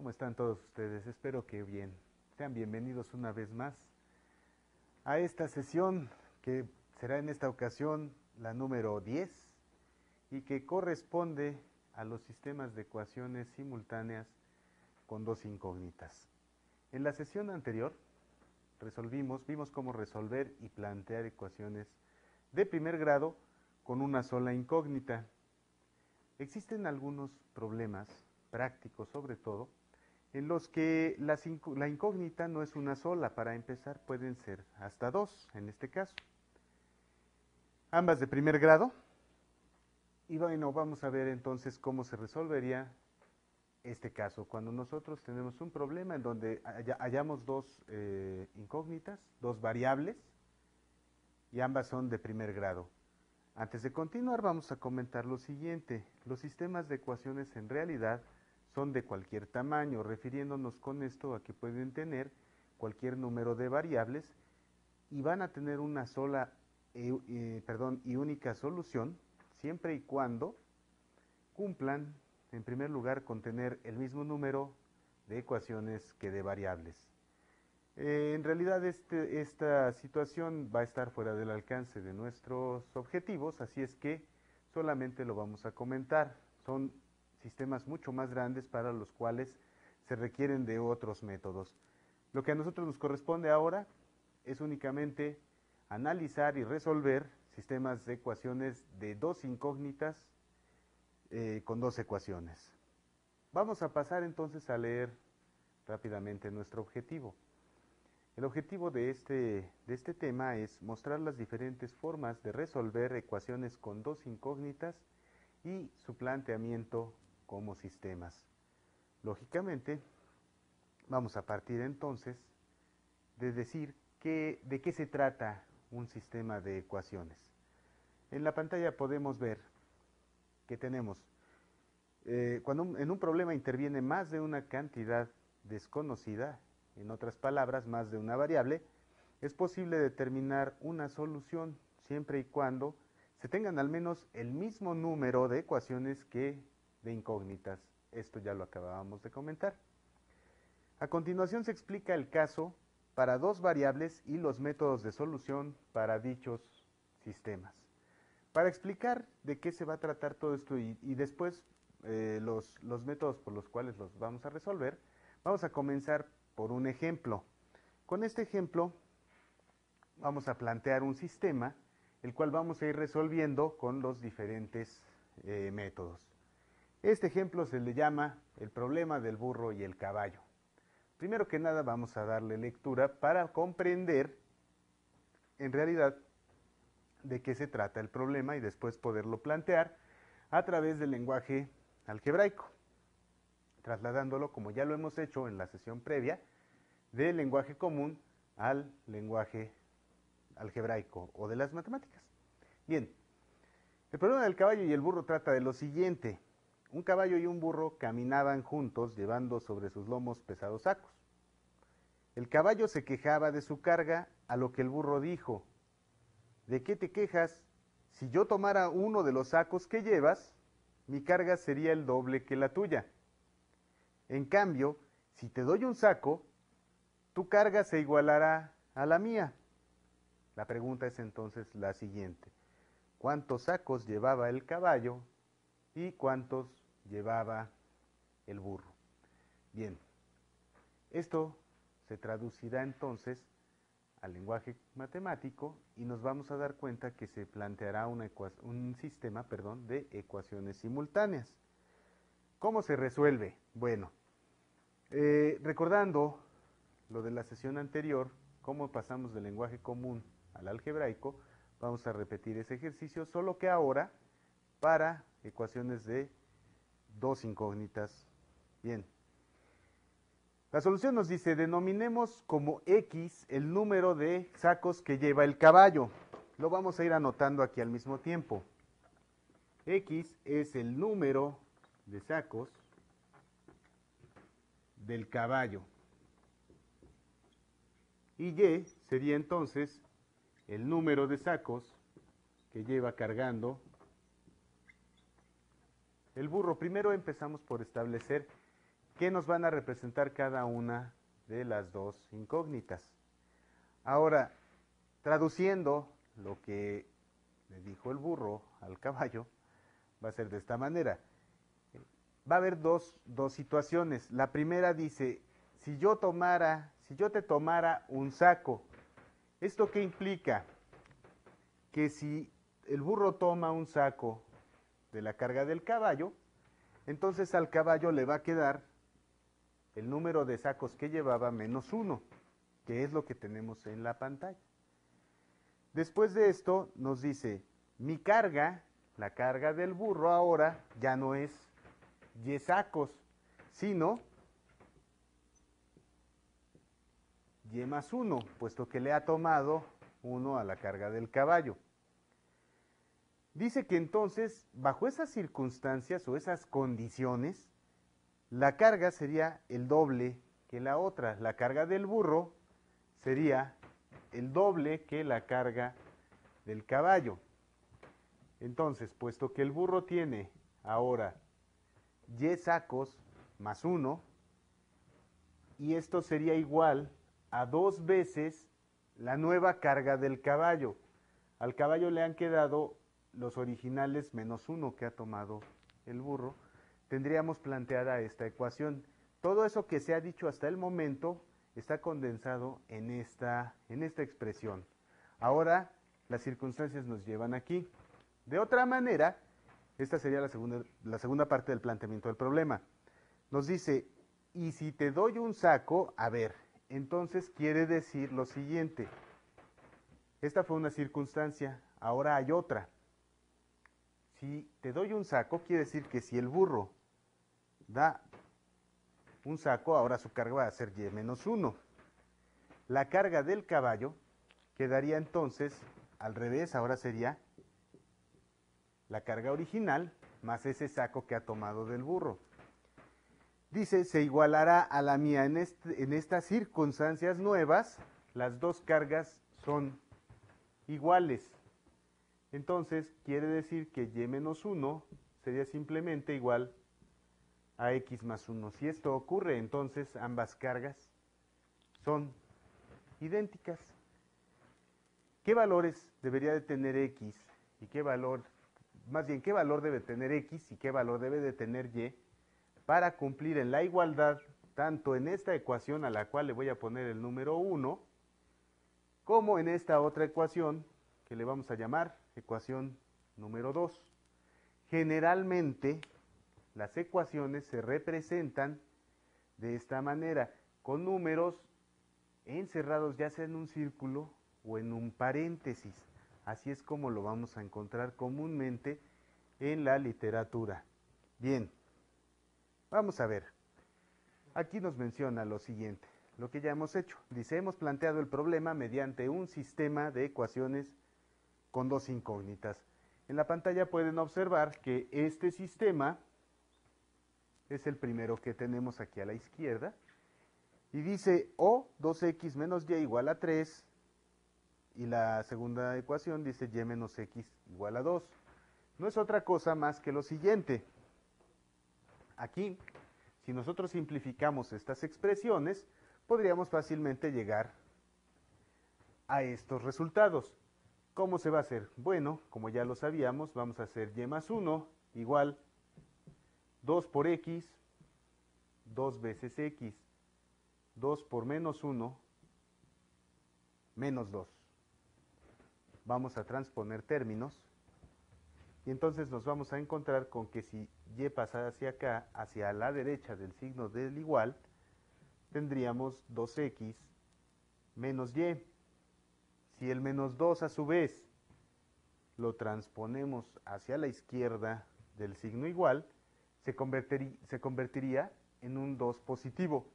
¿Cómo están todos ustedes? Espero que bien. Sean bienvenidos una vez más a esta sesión que será en esta ocasión la número 10 y que corresponde a los sistemas de ecuaciones simultáneas con dos incógnitas. En la sesión anterior vimos cómo resolver y plantear ecuaciones de primer grado con una sola incógnita. Existen algunos problemas prácticos sobre todo en los que la incógnita no es una sola. Para empezar pueden ser hasta dos en este caso, ambas de primer grado. Y bueno, vamos a ver entonces cómo se resolvería este caso cuando nosotros tenemos un problema en donde hallamos dos incógnitas, dos variables, y ambas son de primer grado. Antes de continuar vamos a comentar lo siguiente: los sistemas de ecuaciones en realidad son de cualquier tamaño, refiriéndonos con esto a que pueden tener cualquier número de variables y van a tener una sola y única solución, siempre y cuando cumplan, en primer lugar, con tener el mismo número de ecuaciones que de variables. En realidad esta situación va a estar fuera del alcance de nuestros objetivos, así es que solamente lo vamos a comentar. Son sistemas mucho más grandes para los cuales se requieren de otros métodos. Lo que a nosotros nos corresponde ahora es únicamente analizar y resolver sistemas de ecuaciones de dos incógnitas con dos ecuaciones. Vamos a pasar entonces a leer rápidamente nuestro objetivo. El objetivo de este tema es mostrar las diferentes formas de resolver ecuaciones con dos incógnitas y su planteamiento como sistemas. Lógicamente, vamos a partir entonces de decir de qué se trata un sistema de ecuaciones. En la pantalla podemos ver que tenemos, cuando en un problema interviene más de una cantidad desconocida, en otras palabras, más de una variable, es posible determinar una solución siempre y cuando se tengan al menos el mismo número de ecuaciones que de incógnitas. Esto ya lo acabábamos de comentar. A continuación se explica el caso para dos variables y los métodos de solución para dichos sistemas. Para explicar de qué se va a tratar todo esto y después los métodos por los cuales los vamos a resolver, vamos a comenzar por un ejemplo. Con este ejemplo vamos a plantear un sistema, el cual vamos a ir resolviendo con los diferentes métodos. Este ejemplo se le llama el problema del burro y el caballo. Primero que nada vamos a darle lectura para comprender en realidad de qué se trata el problema y después poderlo plantear a través del lenguaje algebraico, trasladándolo, como ya lo hemos hecho en la sesión previa, del lenguaje común al lenguaje algebraico o de las matemáticas. Bien, el problema del caballo y el burro trata de lo siguiente: un caballo y un burro caminaban juntos llevando sobre sus lomos pesados sacos. El caballo se quejaba de su carga, a lo que el burro dijo: ¿de qué te quejas? Si yo tomara uno de los sacos que llevas, mi carga sería el doble que la tuya. En cambio, si te doy un saco, tu carga se igualará a la mía. La pregunta es entonces la siguiente: ¿cuántos sacos llevaba el caballo y cuántos llevaba el burro? Bien, esto se traducirá entonces al lenguaje matemático y nos vamos a dar cuenta que se planteará un sistema de ecuaciones simultáneas. ¿Cómo se resuelve? Bueno, recordando lo de la sesión anterior, cómo pasamos del lenguaje común al algebraico, vamos a repetir ese ejercicio, solo que ahora para ecuaciones de dos incógnitas. Bien, la solución nos dice: denominemos como X el número de sacos que lleva el caballo. Lo vamos a ir anotando aquí al mismo tiempo. X es el número de sacos del caballo. Y Y sería entonces el número de sacos que lleva cargando el burro. Primero empezamos por establecer qué nos van a representar cada una de las dos incógnitas. Ahora, traduciendo lo que le dijo el burro al caballo, va a ser de esta manera. Va a haber dos situaciones. La primera dice, si yo te tomara un saco, ¿esto qué implica? Que si el burro toma un saco de la carga del caballo, entonces al caballo le va a quedar el número de sacos que llevaba menos 1, que es lo que tenemos en la pantalla. Después de esto nos dice, mi carga, la carga del burro ahora ya no es y sacos, sino y más 1, puesto que le ha tomado 1 a la carga del caballo. Dice que entonces, bajo esas circunstancias o esas condiciones, la carga sería el doble que la otra. La carga del burro sería el doble que la carga del caballo. Entonces, puesto que el burro tiene ahora y sacos más 1, y esto sería igual a 2 veces la nueva carga del caballo. Al caballo le han quedado los originales menos 1 que ha tomado el burro. Tendríamos planteada esta ecuación. Todo eso que se ha dicho hasta el momento está condensado en esta expresión. Ahora, las circunstancias nos llevan aquí. De otra manera, esta sería la segunda parte del planteamiento del problema. Nos dice, y si te doy un saco, a ver, entonces quiere decir lo siguiente. Esta fue una circunstancia, ahora hay otra. Si te doy un saco, quiere decir que si el burro da un saco, ahora su carga va a ser y menos 1. La carga del caballo quedaría entonces al revés, ahora sería la carga original más ese saco que ha tomado del burro. Dice, se igualará a la mía. En estas circunstancias nuevas, las dos cargas son iguales. Entonces, quiere decir que y menos 1 sería simplemente igual a x más 1. Si esto ocurre, entonces ambas cargas son idénticas. ¿Qué valores debería de tener x y qué valor, más bien, qué valor debe tener x y qué valor debe de tener y para cumplir en la igualdad, tanto en esta ecuación a la cual le voy a poner el número 1, como en esta otra ecuación que le vamos a llamar ecuación número 2. Generalmente, las ecuaciones se representan de esta manera, con números encerrados ya sea en un círculo o en un paréntesis. Así es como lo vamos a encontrar comúnmente en la literatura. Bien, vamos a ver. Aquí nos menciona lo siguiente, lo que ya hemos hecho. Dice, hemos planteado el problema mediante un sistema de ecuaciones con dos incógnitas. En la pantalla pueden observar que este sistema es el primero que tenemos aquí a la izquierda. Y dice o 2x menos y igual a 3. Y la segunda ecuación dice y menos x igual a 2. No es otra cosa más que lo siguiente. Aquí, si nosotros simplificamos estas expresiones, podríamos fácilmente llegar a estos resultados. ¿Cómo se va a hacer? Bueno, como ya lo sabíamos, vamos a hacer y más 1 igual 2 por x, 2 veces x, 2 por menos 1, menos 2. Vamos a transponer términos y entonces nos vamos a encontrar con que si y pasa hacia acá, hacia la derecha del signo del igual, tendríamos 2x menos y. Si el menos 2 a su vez lo transponemos hacia la izquierda del signo igual, se convertiría en un 2 positivo.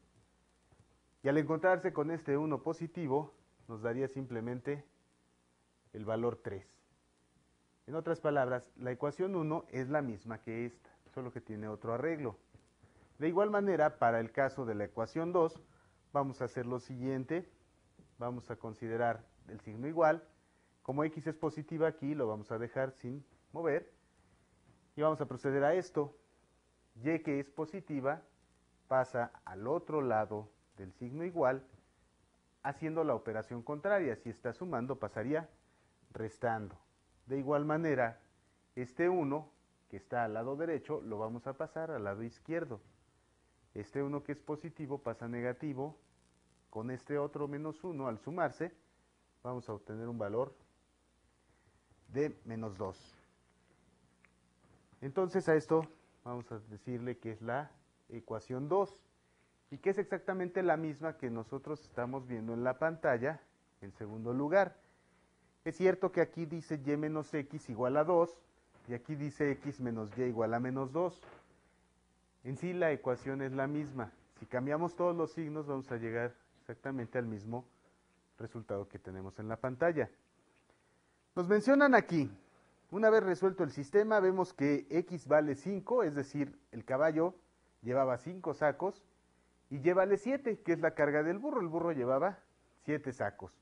Y al encontrarse con este 1 positivo, nos daría simplemente el valor 3. En otras palabras, la ecuación 1 es la misma que esta, solo que tiene otro arreglo. De igual manera, para el caso de la ecuación 2, vamos a hacer lo siguiente. Vamos a considerar el signo igual. Como x es positiva aquí, lo vamos a dejar sin mover. Y vamos a proceder a esto. Y que es positiva, pasa al otro lado del signo igual, haciendo la operación contraria. Si está sumando, pasaría restando. De igual manera, este 1 que está al lado derecho lo vamos a pasar al lado izquierdo. Este 1 que es positivo pasa a negativo. Con este otro menos 1 al sumarse, vamos a obtener un valor de menos 2. Entonces a esto vamos a decirle que es la ecuación 2 y que es exactamente la misma que nosotros estamos viendo en la pantalla en segundo lugar. Es cierto que aquí dice y menos x igual a 2 y aquí dice x menos y igual a menos 2. En sí la ecuación es la misma. Si cambiamos todos los signos vamos a llegar exactamente al mismo resultado que tenemos en la pantalla. Nos mencionan aquí, una vez resuelto el sistema, vemos que x vale 5, es decir, el caballo llevaba 5 sacos, y y vale 7, que es la carga del burro. El burro llevaba 7 sacos.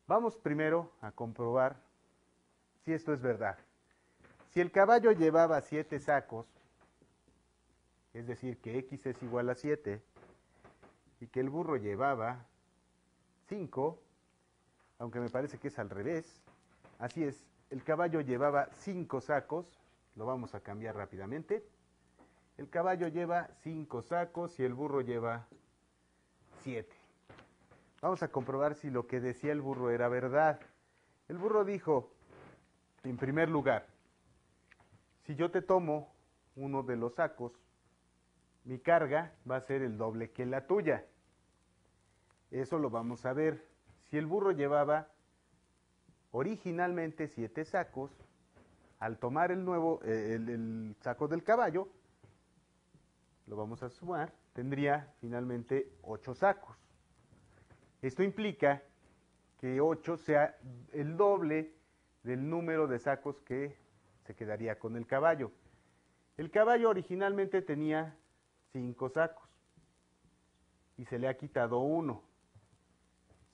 Vamos primero a comprobar si esto es verdad. Si el caballo llevaba 7 sacos, es decir, que x es igual a 7, y que el burro llevaba 5, aunque me parece que es al revés, así es, el caballo llevaba 5 sacos, lo vamos a cambiar rápidamente. El caballo lleva 5 sacos y el burro lleva 7. Vamos a comprobar si lo que decía el burro era verdad. El burro dijo, en primer lugar, si yo te tomo uno de los sacos, mi carga va a ser el doble que la tuya. Eso lo vamos a ver. Si el burro llevaba originalmente 7 sacos, al tomar el saco del caballo, lo vamos a sumar, tendría finalmente 8 sacos. Esto implica que 8 sea el doble del número de sacos que se quedaría con el caballo. El caballo originalmente tenía 5 sacos y se le ha quitado 1.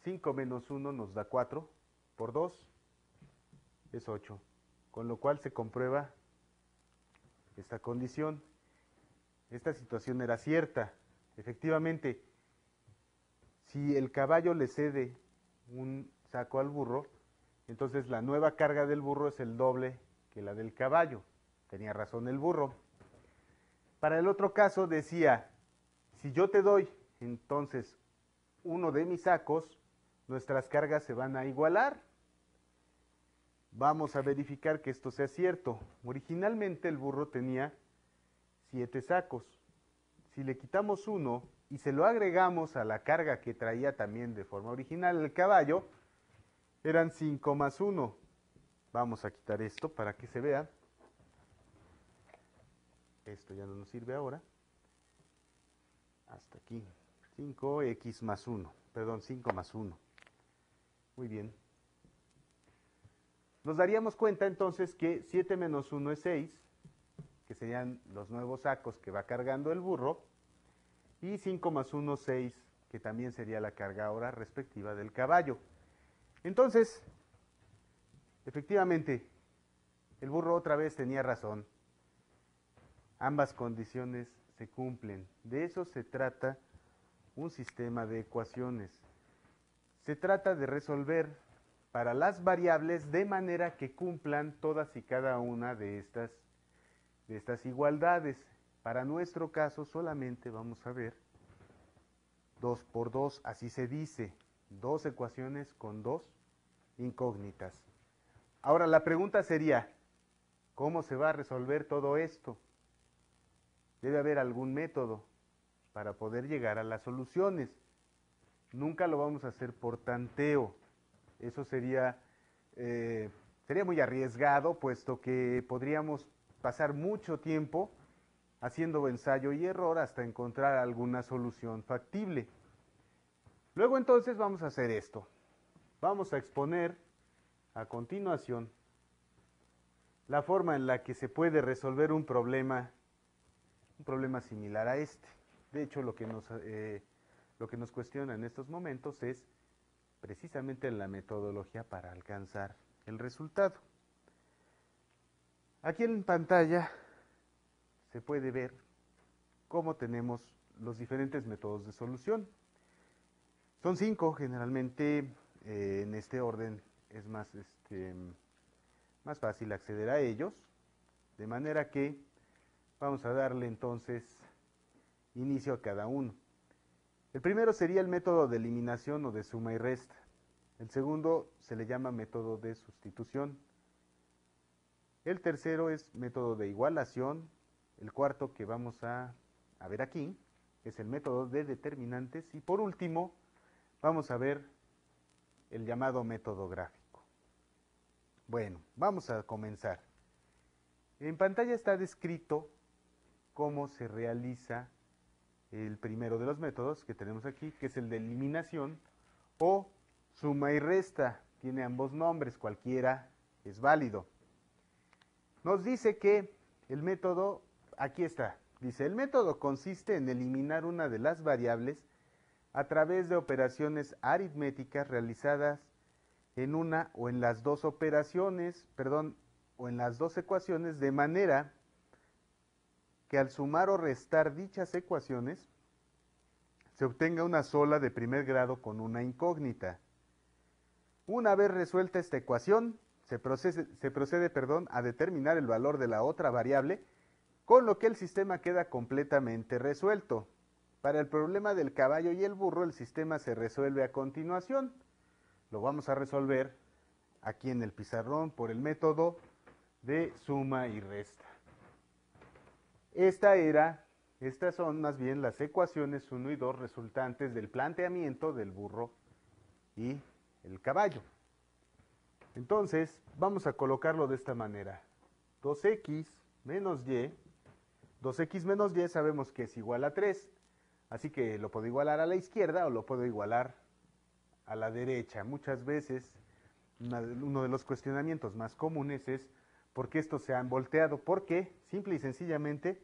5 menos 1 nos da 4, por 2 es 8, con lo cual se comprueba esta condición. Esta situación era cierta. Efectivamente, si el caballo le cede un saco al burro, entonces la nueva carga del burro es el doble que la del caballo. Tenía razón el burro. Para el otro caso decía, si yo te doy entonces uno de mis sacos, nuestras cargas se van a igualar. Vamos a verificar que esto sea cierto. Originalmente el burro tenía 7 sacos. Si le quitamos 1 y se lo agregamos a la carga que traía también de forma original el caballo, eran 5 más 1. Vamos a quitar esto para que se vea. Esto ya no nos sirve ahora. Hasta aquí. 5x más 1. Perdón, 5 más 1. Muy bien. Nos daríamos cuenta entonces que 7 menos 1 es 6, que serían los nuevos sacos que va cargando el burro, y 5 más 1, 6, que también sería la carga ahora respectiva del caballo. Entonces, efectivamente, el burro otra vez tenía razón. Ambas condiciones se cumplen. De eso se trata un sistema de ecuaciones. Se trata de resolver para las variables de manera que cumplan todas y cada una de estas igualdades. Para nuestro caso solamente vamos a ver 2 por 2, así se dice, 2 ecuaciones con 2 incógnitas. Ahora la pregunta sería, ¿cómo se va a resolver todo esto? Debe haber algún método para poder llegar a las soluciones. Nunca lo vamos a hacer por tanteo. Eso sería muy arriesgado, puesto que podríamos pasar mucho tiempo haciendo ensayo y error hasta encontrar alguna solución factible. Luego entonces vamos a hacer esto. Vamos a exponer a continuación la forma en la que se puede resolver un problema similar a este. De hecho, lo que nos cuestiona en estos momentos es precisamente la metodología para alcanzar el resultado. Aquí en pantalla se puede ver cómo tenemos los diferentes métodos de solución. Son 5, generalmente en este orden es más fácil acceder a ellos, de manera que vamos a darle entonces inicio a cada uno. El primero sería el método de eliminación o de suma y resta. El segundo se le llama método de sustitución. El tercero es método de igualación. El cuarto que vamos a ver aquí es el método de determinantes. Y por último, vamos a ver el llamado método gráfico. Bueno, vamos a comenzar. En pantalla está descrito cómo se realiza el primero de los métodos que tenemos aquí, que es el de eliminación o suma y resta. Tiene ambos nombres, cualquiera es válido. Nos dice que el método, aquí está, dice, el método consiste en eliminar una de las variables a través de operaciones aritméticas realizadas en una o en las dos o en las dos ecuaciones, de manera que al sumar o restar dichas ecuaciones se obtenga una sola de primer grado con una incógnita. Una vez resuelta esta ecuación, se procede a determinar el valor de la otra variable, con lo que el sistema queda completamente resuelto. Para el problema del caballo y el burro, el sistema se resuelve a continuación. Lo vamos a resolver aquí en el pizarrón por el método de suma y resta. Estas son más bien las ecuaciones 1 y 2 resultantes del planteamiento del burro y el caballo. Entonces, vamos a colocarlo de esta manera. 2x menos y. 2x menos y sabemos que es igual a 3. Así que lo puedo igualar a la izquierda o lo puedo igualar a la derecha. Muchas veces, uno de los cuestionamientos más comunes es ¿por qué estos se han volteado? Porque, simple y sencillamente,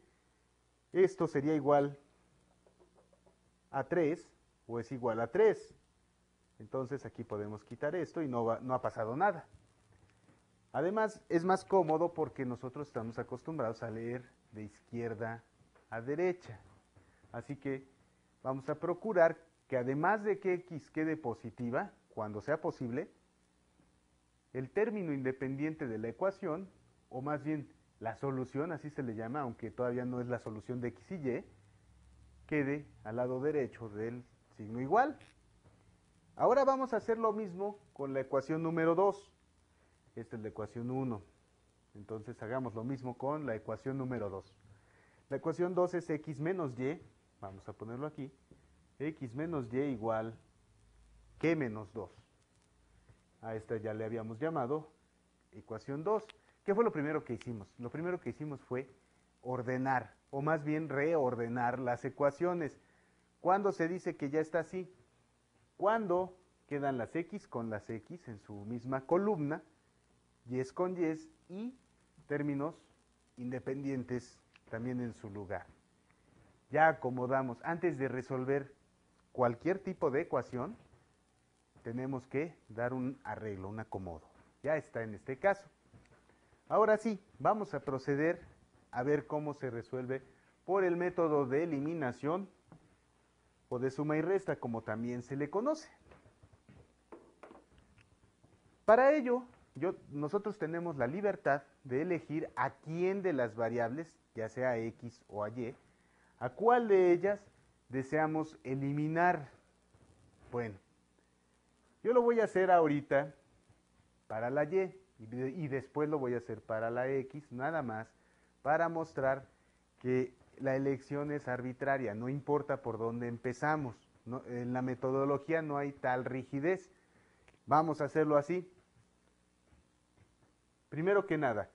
esto sería igual a 3 o es igual a 3. Entonces aquí podemos quitar esto y no ha pasado nada. Además, es más cómodo porque nosotros estamos acostumbrados a leer de izquierda a derecha. Así que vamos a procurar que además de que x quede positiva, cuando sea posible, el término independiente de la ecuación, o más bien la solución, así se le llama, aunque todavía no es la solución de x y y, quede al lado derecho del signo igual. Ahora vamos a hacer lo mismo con la ecuación número 2. Esta es la ecuación 1. Entonces hagamos lo mismo con la ecuación número 2. La ecuación 2 es x menos y, vamos a ponerlo aquí, x menos y igual que menos 2. A esta ya le habíamos llamado ecuación 2. ¿Qué fue lo primero que hicimos? Lo primero que hicimos fue ordenar, o más bien reordenar las ecuaciones. ¿Cuándo se dice que ya está así? Cuando quedan las x con las x en su misma columna, y con y términos independientes también en su lugar. Ya acomodamos, antes de resolver cualquier tipo de ecuación, tenemos que dar un arreglo, un acomodo. Ya está en este caso. Ahora sí, vamos a proceder a ver cómo se resuelve por el método de eliminación o de suma y resta, como también se le conoce. Para ello, nosotros tenemos la libertad de elegir a quién de las variables, ya sea a x o a y, a cuál de ellas deseamos eliminar. Bueno, yo lo voy a hacer ahorita para la y después lo voy a hacer para la x, nada más para mostrar que la elección es arbitraria, no importa por dónde empezamos. En la metodología no hay tal rigidez. Vamos a hacerlo así. Primero que nada,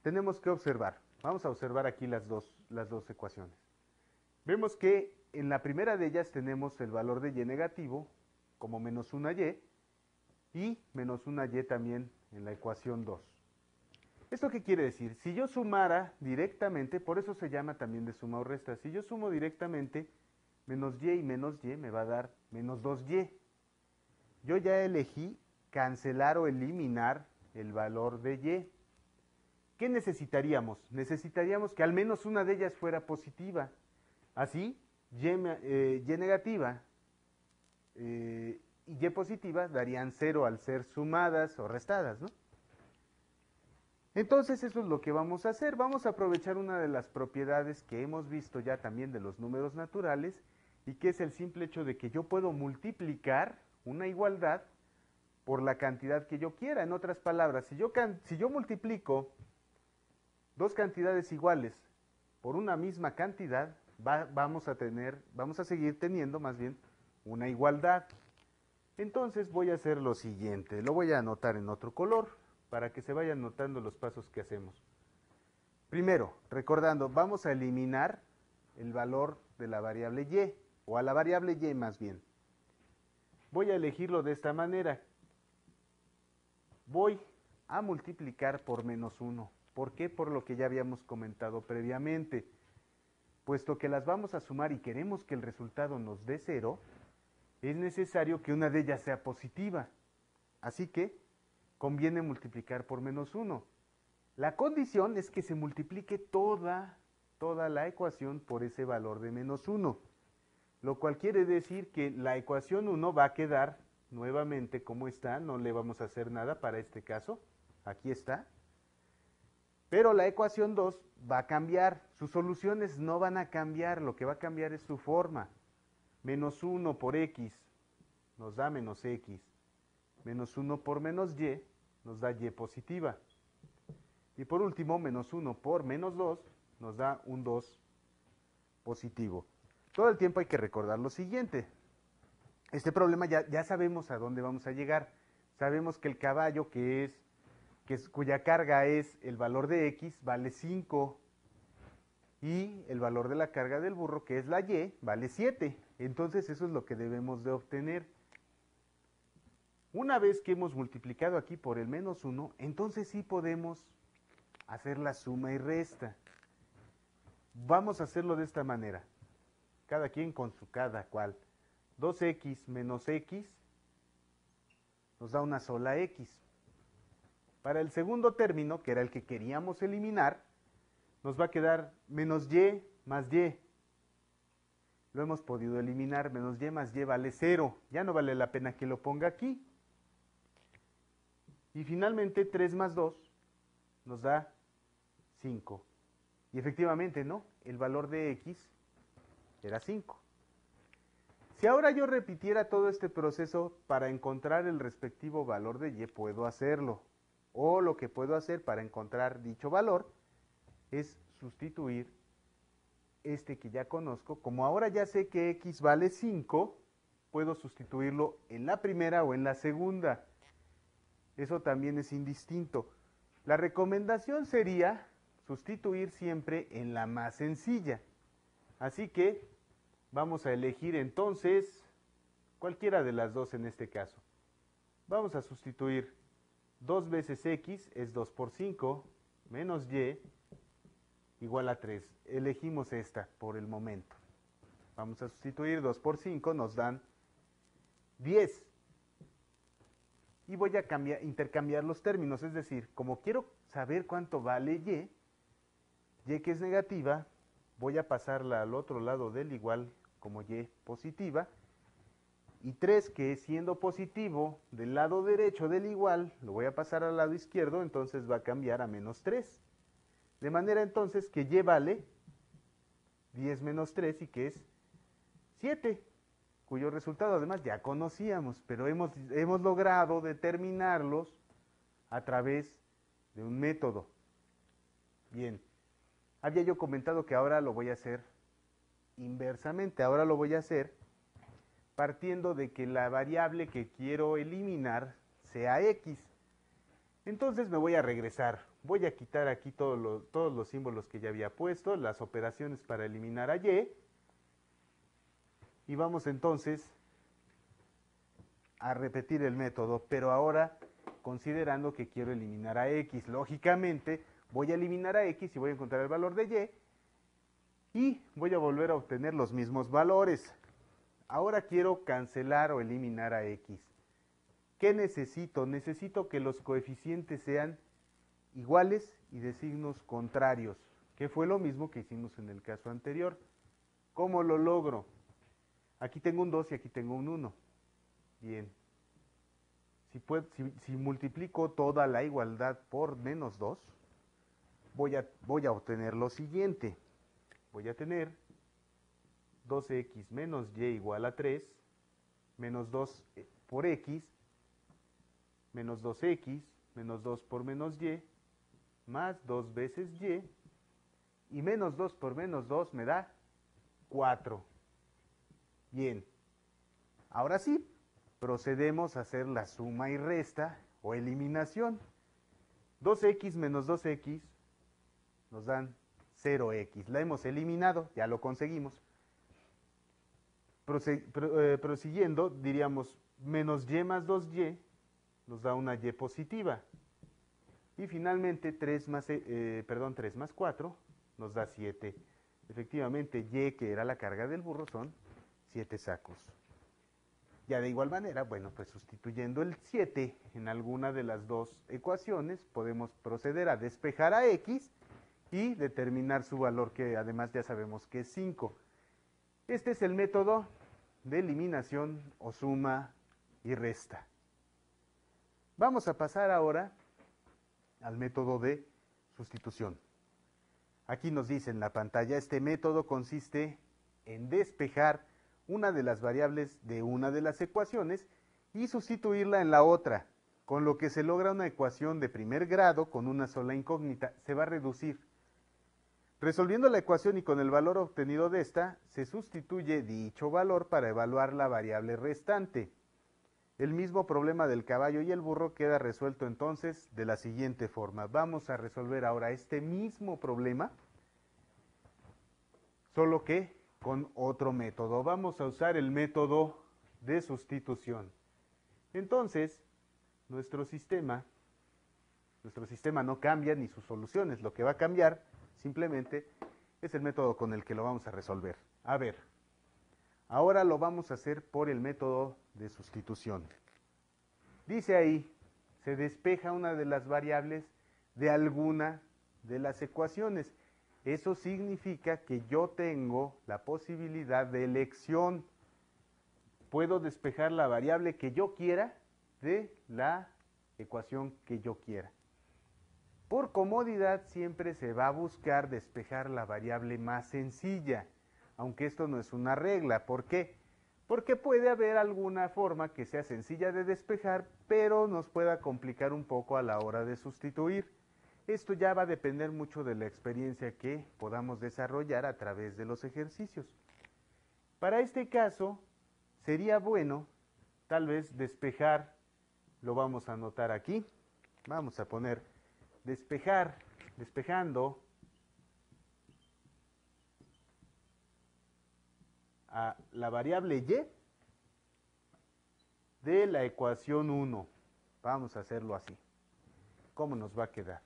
tenemos que observar. Vamos a observar aquí las dos ecuaciones. Vemos que en la primera de ellas tenemos el valor de y negativo como menos 1y y menos 1y también en la ecuación 2. ¿Esto qué quiere decir? Si yo sumara directamente, por eso se llama también de suma o resta, si yo sumo directamente menos y menos y me va a dar menos 2y. Yo ya elegí cancelar o eliminar el valor de y. ¿Qué necesitaríamos? Necesitaríamos que al menos una de ellas fuera positiva. Así, y negativa y y positiva darían 0 al ser sumadas o restadas, ¿no? Entonces eso es lo que vamos a hacer. Vamos a aprovechar una de las propiedades que hemos visto ya también de los números naturales y que es el simple hecho de que yo puedo multiplicar una igualdad por la cantidad que yo quiera. En otras palabras, si yo multiplico dos cantidades iguales por una misma cantidad, vamos a seguir teniendo más bien una igualdad. Entonces voy a hacer lo siguiente, lo voy a anotar en otro color para que se vayan notando los pasos que hacemos. Primero, recordando, vamos a eliminar el valor de la variable y, o a la variable y más bien. Voy a elegirlo de esta manera. Voy a multiplicar por menos 1. ¿Por qué? Por lo que ya habíamos comentado previamente. Puesto que las vamos a sumar y queremos que el resultado nos dé 0, es necesario que una de ellas sea positiva. Así que conviene multiplicar por menos 1. La condición es que se multiplique toda la ecuación por ese valor de menos 1. Lo cual quiere decir que la ecuación 1 va a quedar nuevamente como está, no le vamos a hacer nada para este caso. Aquí está. Pero la ecuación 2 va a cambiar, sus soluciones no van a cambiar, lo que va a cambiar es su forma. Menos 1 por x nos da menos x. Menos 1 por menos y nos da y positiva. Y por último, menos 1 por menos 2 nos da un 2 positivo. Todo el tiempo hay que recordar lo siguiente. Este problema ya sabemos a dónde vamos a llegar. Sabemos que el caballo, cuya carga es el valor de x, vale 5. Y el valor de la carga del burro, que es la y, vale 7. Entonces eso es lo que debemos de obtener. Una vez que hemos multiplicado aquí por el menos 1, entonces sí podemos hacer la suma y resta. Vamos a hacerlo de esta manera. Cada quien con su cada cual. 2x menos x nos da una sola x. Para el segundo término, que era el que queríamos eliminar, nos va a quedar menos y más y. Lo hemos podido eliminar, menos y más y vale 0. Ya no vale la pena que lo ponga aquí. Y finalmente 3 más 2 nos da 5. Y efectivamente, ¿no? El valor de x era 5. Si ahora yo repitiera todo este proceso para encontrar el respectivo valor de y, puedo hacerlo. O lo que puedo hacer para encontrar dicho valor es sustituir este que ya conozco. Como ahora ya sé que x vale 5, puedo sustituirlo en la primera o en la segunda. Eso también es indistinto. La recomendación sería sustituir siempre en la más sencilla. Así que vamos a elegir entonces cualquiera de las dos en este caso. Vamos a sustituir 2 veces x es 2 por 5 menos y igual a 3. Elegimos esta por el momento. Vamos a sustituir 2 por 5, nos dan 10. Y voy a intercambiar los términos, es decir, como quiero saber cuánto vale y que es negativa, voy a pasarla al otro lado del igual como y positiva, y 3 que siendo positivo del lado derecho del igual, lo voy a pasar al lado izquierdo, entonces va a cambiar a menos 3. De manera entonces que y vale 10 menos 3 y que es 7. Cuyo resultado además ya conocíamos, pero hemos logrado determinarlos a través de un método. Bien, había yo comentado que ahora lo voy a hacer inversamente, ahora lo voy a hacer partiendo de que la variable que quiero eliminar sea x. Entonces me voy a regresar, voy a quitar aquí todos los símbolos que ya había puesto, las operaciones para eliminar a y, y vamos entonces a repetir el método, pero ahora considerando que quiero eliminar a x. Lógicamente voy a eliminar a x y voy a encontrar el valor de y voy a volver a obtener los mismos valores. Ahora quiero cancelar o eliminar a x. ¿Qué necesito? Necesito que los coeficientes sean iguales y de signos contrarios, que fue lo mismo que hicimos en el caso anterior. ¿Cómo lo logro? Aquí tengo un 2 y aquí tengo un 1. Bien. Si multiplico toda la igualdad por menos 2, voy a obtener lo siguiente. Voy a tener 2x menos y igual a 3, menos 2 por x, menos 2x, menos 2 por menos y, más 2 veces y menos 2 por menos 2 me da 4. Bien, ahora sí, procedemos a hacer la suma y resta o eliminación. 2x menos 2x nos dan 0x. La hemos eliminado, ya lo conseguimos. Prosiguiendo, diríamos menos y más 2y nos da una y positiva. Y finalmente 3 más 4 nos da 7. Efectivamente, y, que era la carga del burro, son 7 sacos. Ya de igual manera, bueno, pues sustituyendo el 7 en alguna de las dos ecuaciones, podemos proceder a despejar a x y determinar su valor, que además ya sabemos que es 5. Este es el método de eliminación o suma y resta. Vamos a pasar ahora al método de sustitución. Aquí nos dice en la pantalla, este método consiste en despejar una de las variables de una de las ecuaciones y sustituirla en la otra, con lo que se logra una ecuación de primer grado con una sola incógnita. Se va a reducir. Resolviendo la ecuación y con el valor obtenido de esta, se sustituye dicho valor para evaluar la variable restante. El mismo problema del caballo y el burro queda resuelto entonces de la siguiente forma. Vamos a resolver ahora este mismo problema, solo que con otro método. Vamos a usar el método de sustitución. Entonces, nuestro sistema no cambia ni sus soluciones. Lo que va a cambiar simplemente es el método con el que lo vamos a resolver. A ver, ahora lo vamos a hacer por el método de sustitución. Dice ahí, se despeja una de las variables de alguna de las ecuaciones. Eso significa que yo tengo la posibilidad de elección. Puedo despejar la variable que yo quiera de la ecuación que yo quiera. Por comodidad siempre se va a buscar despejar la variable más sencilla, aunque esto no es una regla. ¿Por qué? Porque puede haber alguna forma que sea sencilla de despejar, pero nos pueda complicar un poco a la hora de sustituir. Esto ya va a depender mucho de la experiencia que podamos desarrollar a través de los ejercicios. Para este caso, sería bueno tal vez despejar, lo vamos a anotar aquí, vamos a poner despejando a la variable y de la ecuación 1. Vamos a hacerlo así. ¿Cómo nos va a quedar?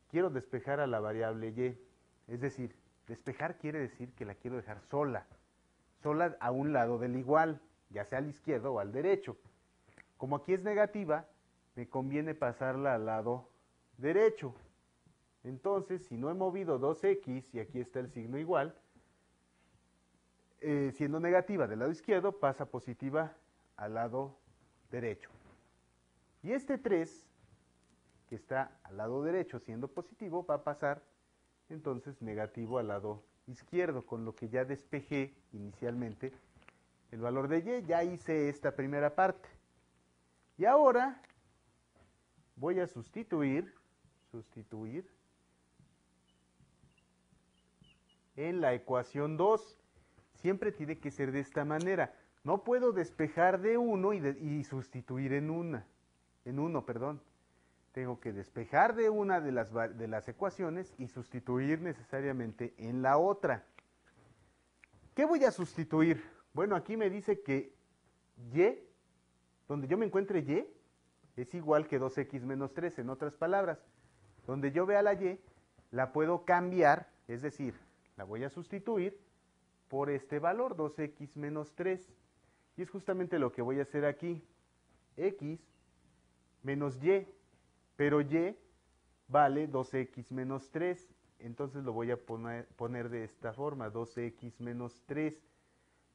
Quiero despejar a la variable y, es decir, despejar quiere decir que la quiero dejar sola a un lado del igual, ya sea al izquierdo o al derecho. Como aquí es negativa, me conviene pasarla al lado derecho. Entonces, si no he movido 2x y aquí está el signo igual, siendo negativa del lado izquierdo, pasa positiva al lado derecho. Y este 3, que está al lado derecho siendo positivo, va a pasar entonces negativo al lado izquierdo, con lo que ya despejé inicialmente el valor de y. Ya hice esta primera parte. Y ahora voy a sustituir en la ecuación 2. Siempre tiene que ser de esta manera. No puedo despejar de 1 y sustituir en 1. Tengo que despejar de una de las ecuaciones y sustituir necesariamente en la otra. ¿Qué voy a sustituir? Bueno, aquí me dice que y, donde yo me encuentre y, es igual que 2x menos 3. En otras palabras, donde yo vea la y, la puedo cambiar, es decir, la voy a sustituir por este valor, 2x menos 3. Y es justamente lo que voy a hacer aquí. X menos y, pero y vale 2x menos 3. entonces lo voy a poner de esta forma, 2x menos 3.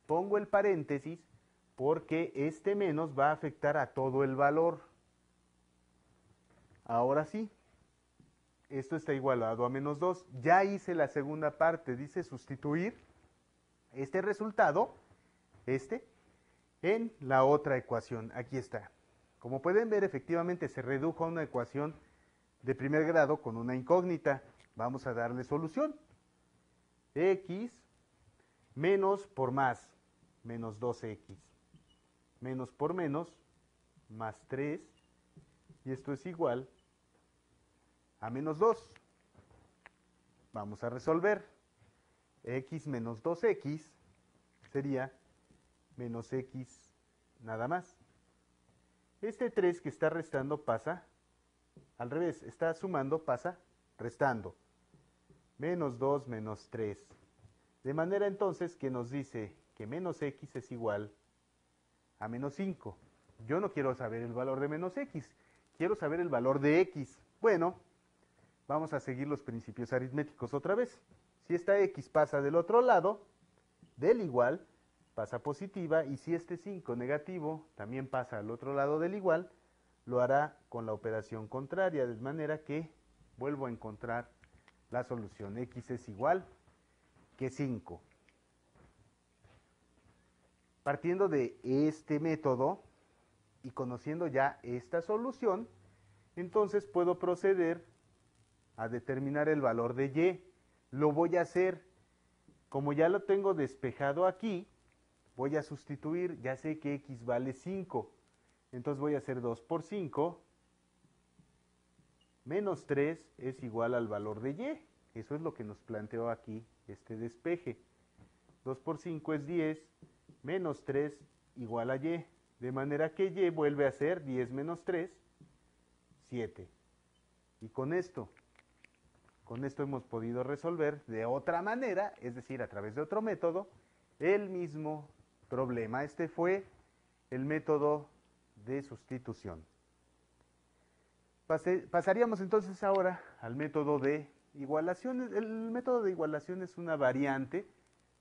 Pongo el paréntesis porque este menos va a afectar a todo el valor. Ahora sí, esto está igualado a menos 2. Ya hice la segunda parte, dice sustituir este resultado, en la otra ecuación. Aquí está. Como pueden ver, efectivamente se redujo a una ecuación de primer grado con una incógnita. Vamos a darle solución. X menos por más, menos 2x. Menos por menos, más 3. Y esto es igual a menos 2. Vamos a resolver. X menos 2x sería menos x nada más. Este 3 que está restando pasa al revés, está sumando, pasa restando. Menos 2 menos 3. De manera entonces que nos dice que menos x es igual a menos 5. Yo no quiero saber el valor de menos x, quiero saber el valor de x. Bueno, vamos a seguir los principios aritméticos otra vez. Si esta x pasa del otro lado, del igual, pasa positiva, y si este 5 negativo también pasa al otro lado del igual, lo hará con la operación contraria, de manera que vuelvo a encontrar la solución. X es igual que 5. Partiendo de este método y conociendo ya esta solución, entonces puedo proceder a determinar el valor de y. Lo voy a hacer, como ya lo tengo despejado aquí, voy a sustituir, ya sé que x vale 5, entonces voy a hacer 2 por 5, menos 3 es igual al valor de y. Eso es lo que nos planteó aquí este despeje. 2 por 5 es 10, menos 3 igual a y. De manera que y vuelve a ser 10 menos 3, 7. Y con esto hemos podido resolver de otra manera, es decir, a través de otro método, el mismo problema. Este fue el método de sustitución. Pasaríamos entonces ahora al método de igualación. El método de igualación es una variante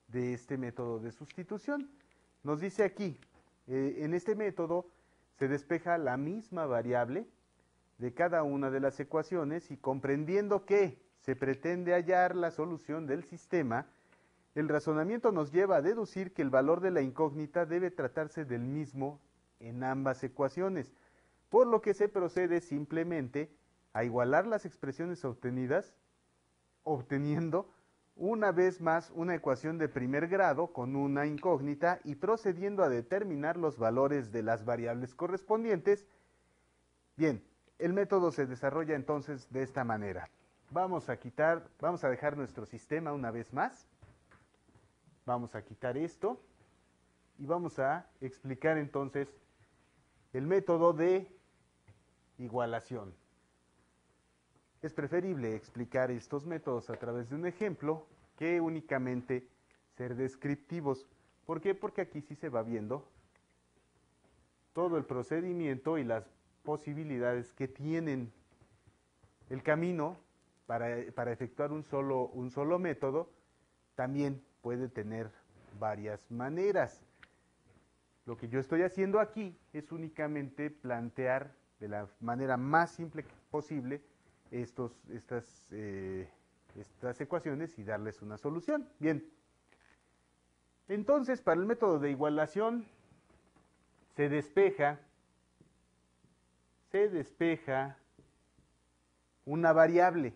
de este método de sustitución. Nos dice aquí, en este método se despeja la misma variable de cada una de las ecuaciones, y comprendiendo que se pretende hallar la solución del sistema, el razonamiento nos lleva a deducir que el valor de la incógnita debe tratarse del mismo en ambas ecuaciones, por lo que se procede simplemente a igualar las expresiones obtenidas, obteniendo una vez más una ecuación de primer grado con una incógnita y procediendo a determinar los valores de las variables correspondientes. Bien, el método se desarrolla entonces de esta manera. Vamos a dejar nuestro sistema una vez más. Vamos a quitar esto y vamos a explicar entonces el método de igualación. Es preferible explicar estos métodos a través de un ejemplo que únicamente ser descriptivos. ¿Por qué? Porque aquí sí se va viendo todo el procedimiento y las posibilidades que tienen. El camino para efectuar un solo método también puede tener varias maneras. Lo que yo estoy haciendo aquí es únicamente plantear de la manera más simple posible estas ecuaciones y darles una solución. Bien, entonces para el método de igualación se despeja una variable,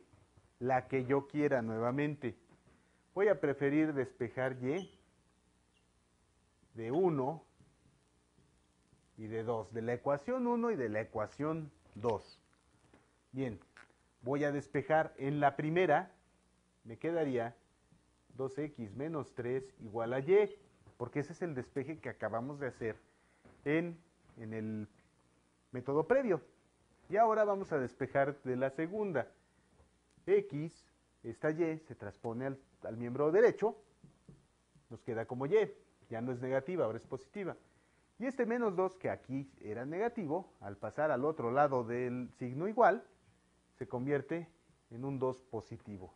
la que yo quiera nuevamente. Voy a preferir despejar y de 1 y de 2, de la ecuación 1 y de la ecuación 2. Bien, voy a despejar en la primera, me quedaría 2x menos 3 igual a y, porque ese es el despeje que acabamos de hacer en el método previo. Y ahora vamos a despejar de la segunda. X, esta y, se transpone al miembro derecho, nos queda como y, ya no es negativa, ahora es positiva. Y este menos 2, que aquí era negativo, al pasar al otro lado del signo igual, se convierte en un 2 positivo.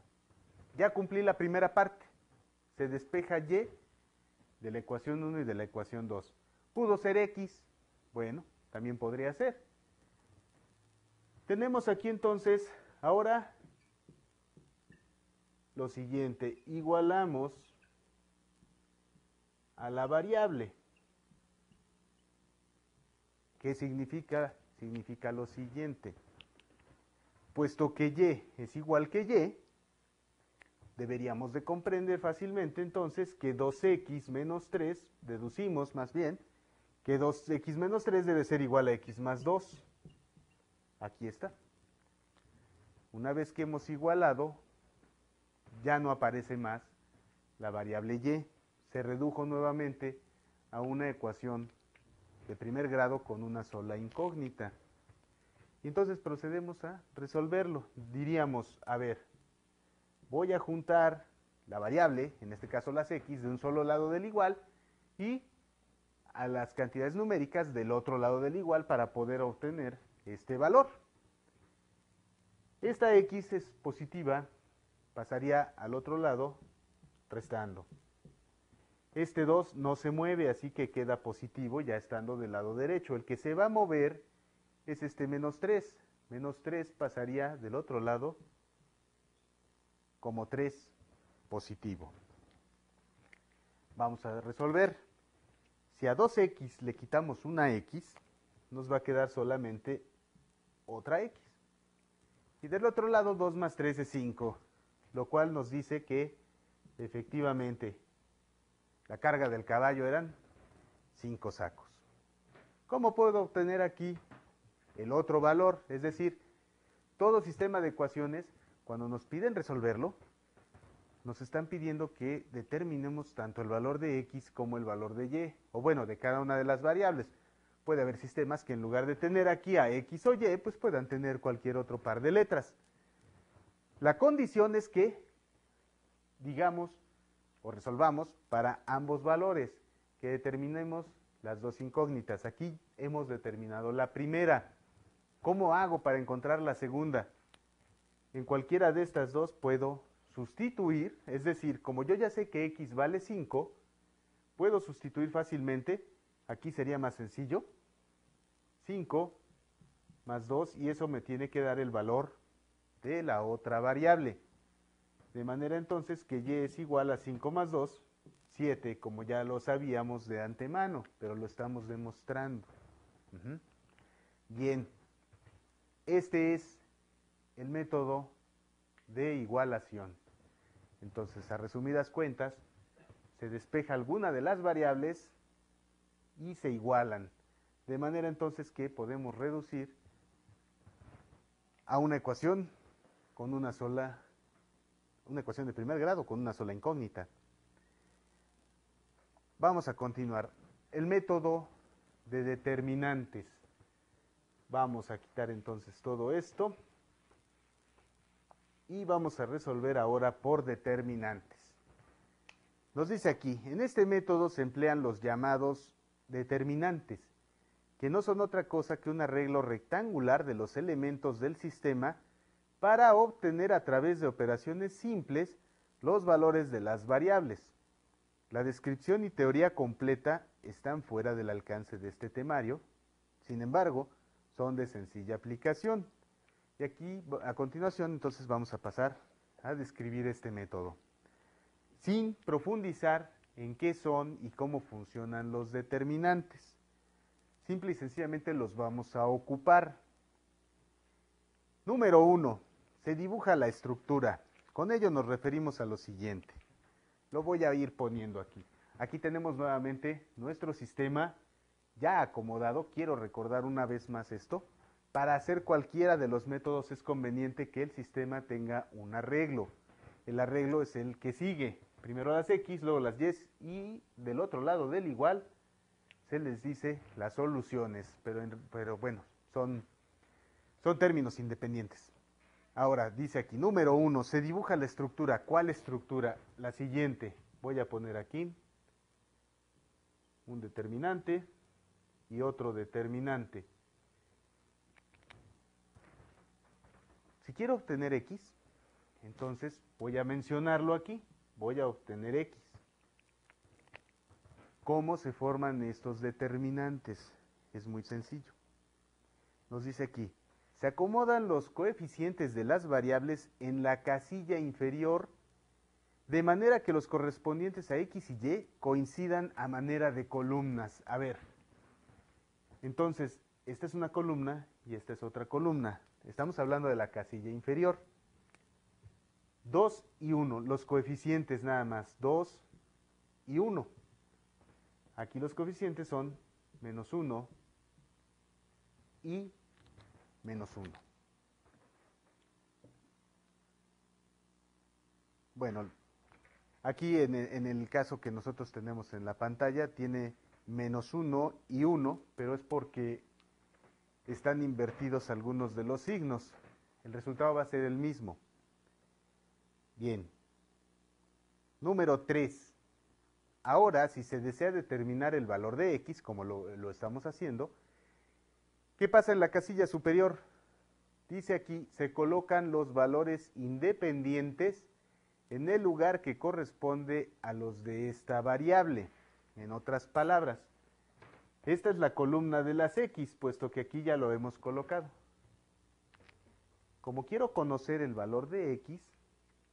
Ya cumplí la primera parte. Se despeja y de la ecuación 1 y de la ecuación 2. ¿Pudo ser x? Bueno, también podría ser. Tenemos aquí entonces, ahora, lo siguiente. Igualamos a la variable. ¿Qué significa? Significa lo siguiente. Puesto que y es igual que y, deberíamos de comprender fácilmente entonces que 2x menos 3, deducimos más bien, que 2x menos 3 debe ser igual a x más 2. Aquí está. Una vez que hemos igualado, ya no aparece más la variable y. Se redujo nuevamente a una ecuación de primer grado con una sola incógnita. Y entonces procedemos a resolverlo. Diríamos, a ver, voy a juntar la variable, en este caso las x, de un solo lado del igual y a las cantidades numéricas del otro lado del igual para poder obtener este valor. Esta x es positiva, pasaría al otro lado restando. Este 2 no se mueve, así que queda positivo ya estando del lado derecho. El que se va a mover es este menos 3. Menos 3 pasaría del otro lado como 3 positivo. Vamos a resolver. Si a 2x le quitamos una x, nos va a quedar solamente otra x. Y del otro lado 2 más 3 es 5, lo cual nos dice que efectivamente la carga del caballo eran 5 sacos. ¿Cómo puedo obtener aquí el otro valor? Es decir, todo sistema de ecuaciones, cuando nos piden resolverlo, nos están pidiendo que determinemos tanto el valor de x como el valor de y, o bueno, de cada una de las variables. Puede haber sistemas que en lugar de tener aquí a x o y, pues puedan tener cualquier otro par de letras. La condición es que, digamos, o resolvamos para ambos valores, que determinemos las dos incógnitas. Aquí hemos determinado la primera. ¿Cómo hago para encontrar la segunda? En cualquiera de estas dos puedo sustituir, es decir, como yo ya sé que x vale 5, puedo sustituir fácilmente, aquí sería más sencillo, 5 más 2, y eso me tiene que dar el valor de la otra variable. De manera entonces que y es igual a 5 más 2, 7, como ya lo sabíamos de antemano, pero lo estamos demostrando. Bien, este es el método de igualación. Entonces, a resumidas cuentas, se despeja alguna de las variables y se igualan. De manera entonces que podemos reducir a una ecuación con una ecuación de primer grado con una sola incógnita. Vamos a continuar. El método de determinantes. Vamos a quitar entonces todo esto y vamos a resolver ahora por determinantes. Nos dice aquí, en este método se emplean los llamados determinantes, que no son otra cosa que un arreglo rectangular de los elementos del sistema para obtener a través de operaciones simples los valores de las variables. La descripción y teoría completa están fuera del alcance de este temario, sin embargo, son de sencilla aplicación. Y aquí, a continuación, entonces vamos a pasar a describir este método, sin profundizar en qué son y cómo funcionan los determinantes. Simple y sencillamente los vamos a ocupar. Número 1. Se dibuja la estructura. Con ello nos referimos a lo siguiente. Lo voy a ir poniendo aquí. Aquí tenemos nuevamente nuestro sistema ya acomodado. Quiero recordar una vez más esto. Para hacer cualquiera de los métodos es conveniente que el sistema tenga un arreglo. El arreglo es el que sigue. Primero las x, luego las y, y del otro lado del igual se les dice las soluciones. Pero bueno, son términos independientes. Ahora, dice aquí, número 1, se dibuja la estructura. ¿Cuál estructura? La siguiente. Voy a poner aquí un determinante y otro determinante. Si quiero obtener x, Entonces voy a mencionarlo aquí, voy a obtener x. ¿Cómo se forman estos determinantes? Es muy sencillo. Nos dice aquí, se acomodan los coeficientes de las variables en la casilla inferior de manera que los correspondientes a x y y coincidan a manera de columnas. A ver, entonces, esta es una columna y esta es otra columna. Estamos hablando de la casilla inferior. 2 y 1, los coeficientes nada más, 2 y 1. Aquí los coeficientes son menos 1 y menos 1. Bueno, aquí en el caso que nosotros tenemos en la pantalla tiene menos 1 y 1, pero es porque están invertidos algunos de los signos. El resultado va a ser el mismo. Bien. Número 3. Ahora, si se desea determinar el valor de x, como lo estamos haciendo, ¿qué pasa en la casilla superior? Dice aquí, se colocan los valores independientes en el lugar que corresponde a los de esta variable. En otras palabras, esta es la columna de las x, puesto que aquí ya lo hemos colocado. Como quiero conocer el valor de x,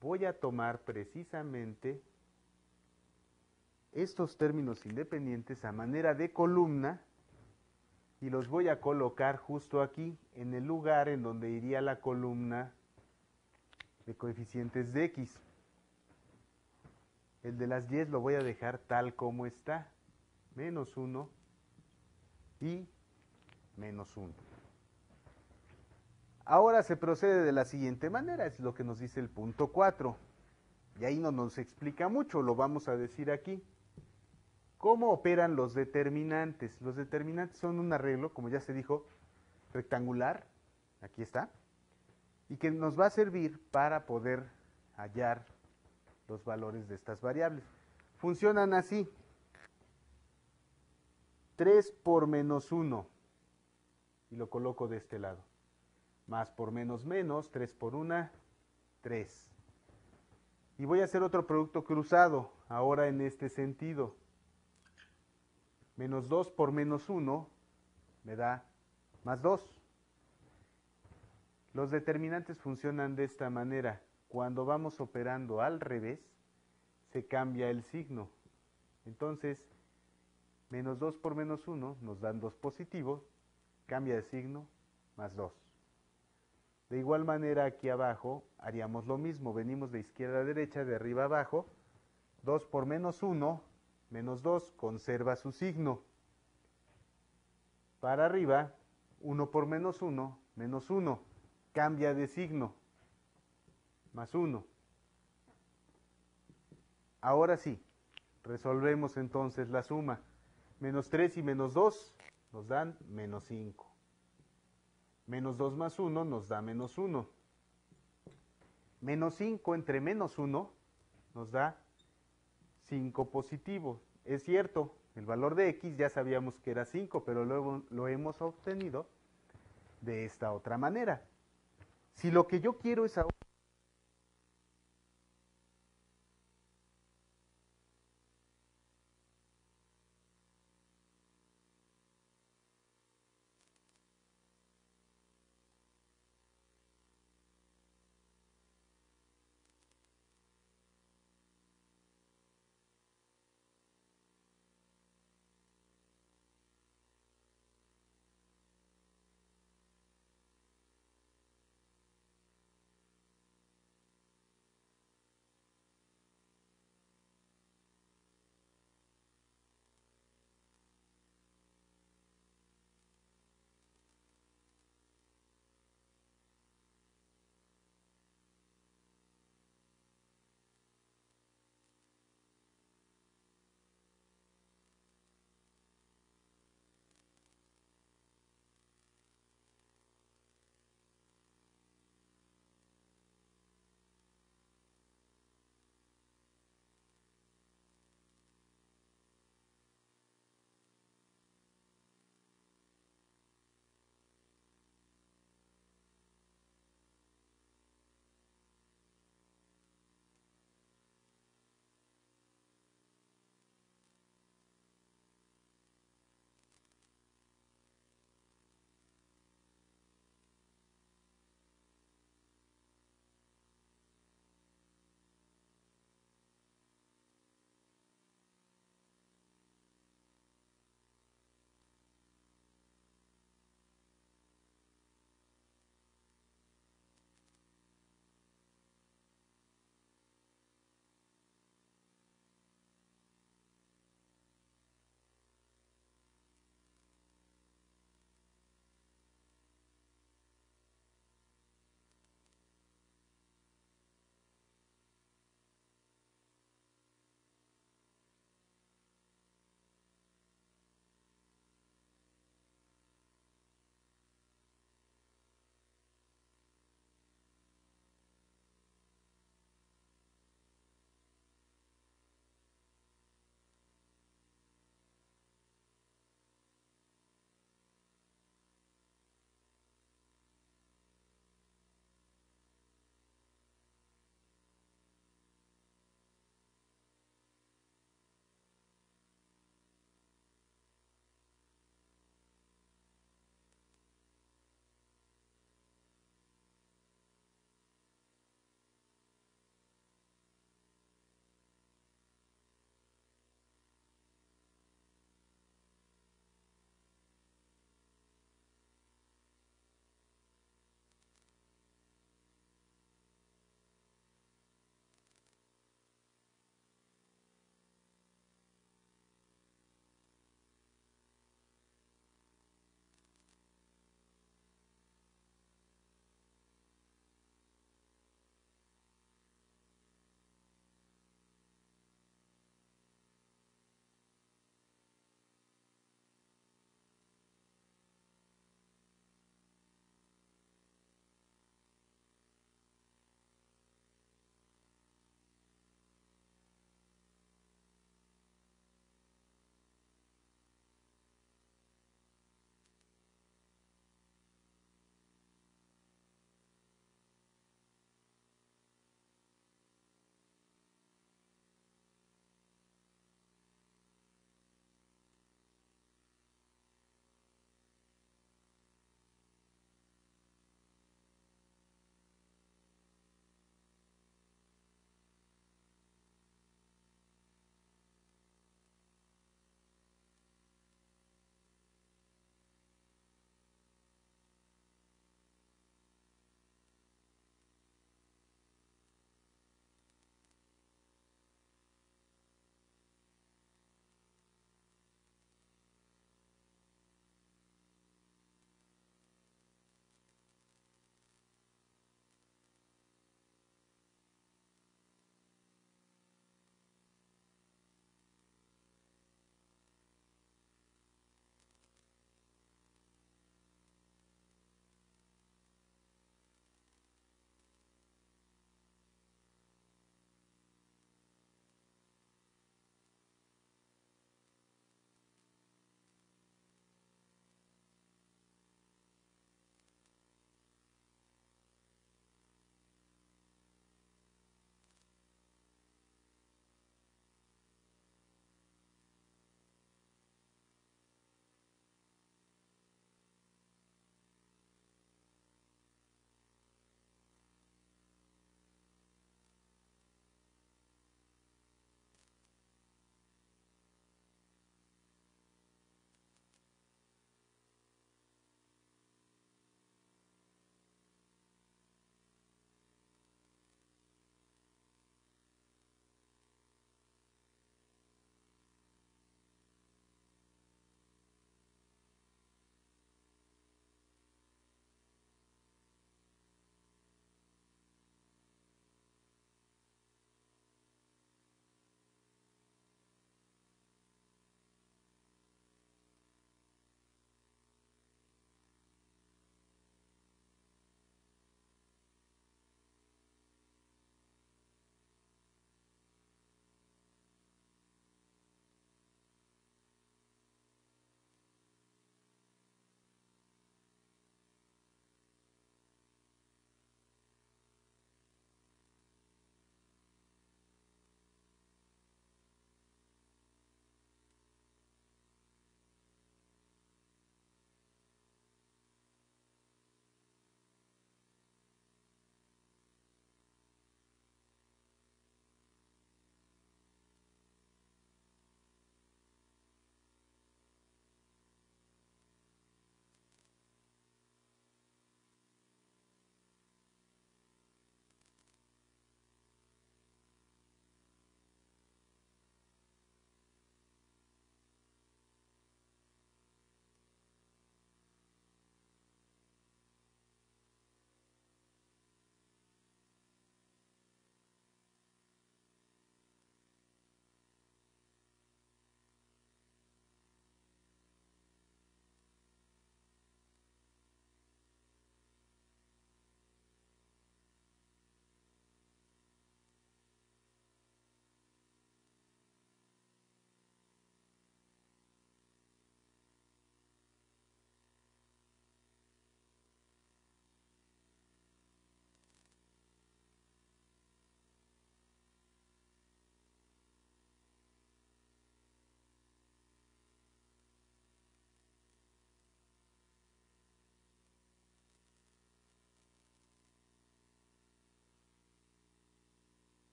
voy a tomar precisamente estos términos independientes a manera de columna y los voy a colocar justo aquí, en el lugar en donde iría la columna de coeficientes de x. El de las y lo voy a dejar tal como está, menos 1 y menos 1. Ahora se procede de la siguiente manera, es lo que nos dice el punto 4. Y ahí no nos explica mucho, lo vamos a decir aquí. ¿Cómo operan los determinantes? Los determinantes son un arreglo, como ya se dijo, rectangular, aquí está, y que nos va a servir para poder hallar los valores de estas variables. Funcionan así. 3 por menos 1, y lo coloco de este lado. Más por menos menos, 3 por 1, 3. Y voy a hacer otro producto cruzado, ahora en este sentido. Menos 2 por menos 1 me da más 2. Los determinantes funcionan de esta manera. Cuando vamos operando al revés, se cambia el signo. Entonces, menos 2 por menos 1 nos dan 2 positivo, cambia de signo, más 2. De igual manera aquí abajo haríamos lo mismo, venimos de izquierda a derecha, de arriba a abajo, 2 por menos 1, menos 2, conserva su signo. Para arriba, 1 por menos 1, menos 1, cambia de signo, más 1. Ahora sí, resolvemos entonces la suma. Menos 3 y menos 2 nos dan menos 5. Menos 2 más 1 nos da menos 1. Menos 5 entre menos 1 nos da 5 positivo. Es cierto, el valor de x ya sabíamos que era 5, pero luego lo hemos obtenido de esta otra manera. Si lo que yo quiero es ahora